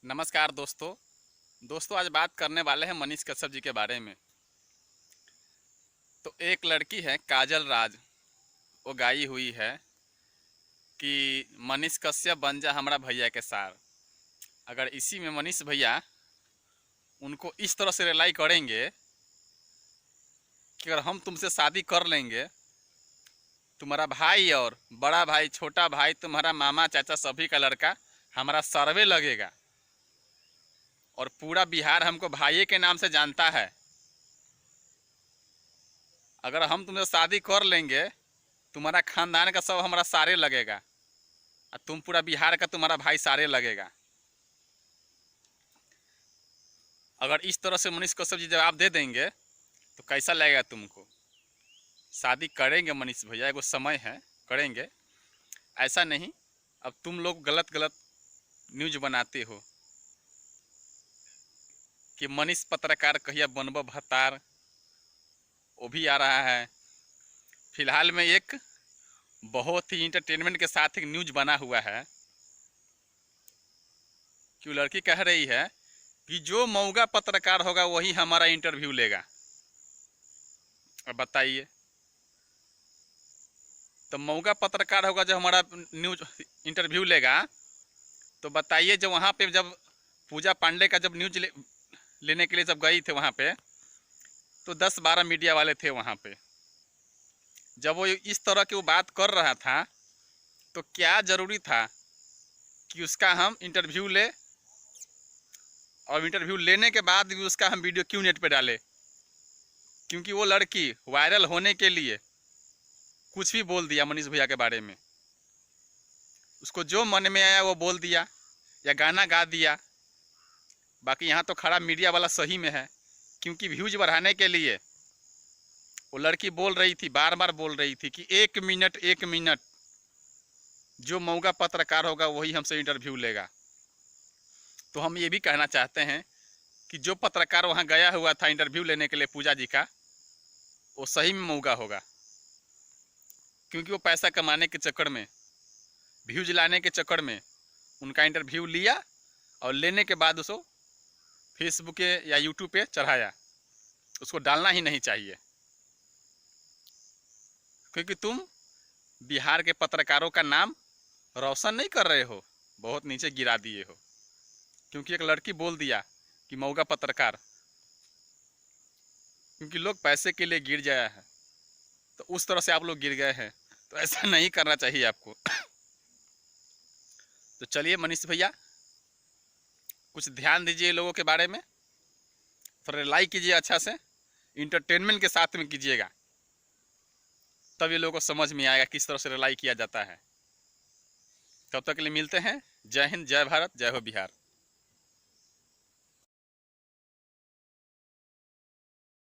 नमस्कार दोस्तों आज बात करने वाले हैं मनीष कश्यप जी के बारे में। तो एक लड़की है काजल राज, वो गाई हुई है कि मनीष कश्यप बन जा हमारा भैया के सार। अगर इसी में मनीष भैया उनको इस तरह से रिलाई करेंगे कि अगर हम तुमसे शादी कर लेंगे, तुम्हारा भाई और बड़ा भाई छोटा भाई तुम्हारा मामा चाचा सभी का लड़का हमारा सर्वे लगेगा और पूरा बिहार हमको भाई के नाम से जानता है। अगर हम तुमसे शादी कर लेंगे, तुम्हारा खानदान का सब हमारा सारे लगेगा और तुम पूरा बिहार का तुम्हारा भाई सारे लगेगा। अगर इस तरह से मनीष कश्यप जी जवाब दे देंगे तो कैसा लगेगा तुमको? शादी करेंगे मनीष भैया, एगो समय है, करेंगे। ऐसा नहीं, अब तुम लोग गलत गलत न्यूज बनाते हो कि मनीष पत्रकार कहिया बनब भतार, वो भी आ रहा है। फिलहाल में एक बहुत ही इंटरटेनमेंट के साथ एक न्यूज बना हुआ है कि वो लड़की कह रही है कि जो मौगा पत्रकार होगा वही हमारा इंटरव्यू लेगा। अब बताइए, तो मौगा पत्रकार होगा जो हमारा न्यूज इंटरव्यू लेगा, तो बताइए जब वहाँ पे जब पूजा पांडे का जब न्यूज लेने के लिए जब गई थे वहाँ पे, तो 10-12 मीडिया वाले थे वहाँ पे। जब वो इस तरह की वो बात कर रहा था तो क्या ज़रूरी था कि उसका हम इंटरव्यू ले, और इंटरव्यू लेने के बाद भी उसका हम वीडियो क्यों नेट पे डाले? क्योंकि वो लड़की वायरल होने के लिए कुछ भी बोल दिया मनीष भैया के बारे में। उसको जो मन में आया वो बोल दिया या गाना गा दिया। बाकी यहाँ तो खड़ा मीडिया वाला सही में है, क्योंकि व्यूज बढ़ाने के लिए वो लड़की बोल रही थी, बार बार बोल रही थी कि 1 मिनट जो मौका पत्रकार होगा वही हमसे इंटरव्यू लेगा। तो हम ये भी कहना चाहते हैं कि जो पत्रकार वहाँ गया हुआ था इंटरव्यू लेने के लिए पूजा जी का, वो सही में मौका होगा, क्योंकि वो पैसा कमाने के चक्कर में, व्यूज लाने के चक्कर में उनका इंटरव्यू लिया और लेने के बाद उसको फेसबुक पे या यूट्यूब पे चढ़ाया। उसको डालना ही नहीं चाहिए, क्योंकि तुम बिहार के पत्रकारों का नाम रोशन नहीं कर रहे हो, बहुत नीचे गिरा दिए हो। क्योंकि एक लड़की बोल दिया कि मौका पत्रकार, क्योंकि लोग पैसे के लिए गिर जाया है, तो उस तरह से आप लोग गिर गए हैं। तो ऐसा नहीं करना चाहिए आपको। तो चलिए मनीष भैया, कुछ ध्यान दीजिए लोगों के बारे में, थोड़ा लाइक कीजिए, अच्छा से इंटरटेनमेंट के साथ में कीजिएगा, तब ये लोगों को समझ में आएगा किस तरह से रिलाई किया जाता है। तब तक के लिए मिलते हैं। जय हिंद, जय भारत, जय हो बिहार।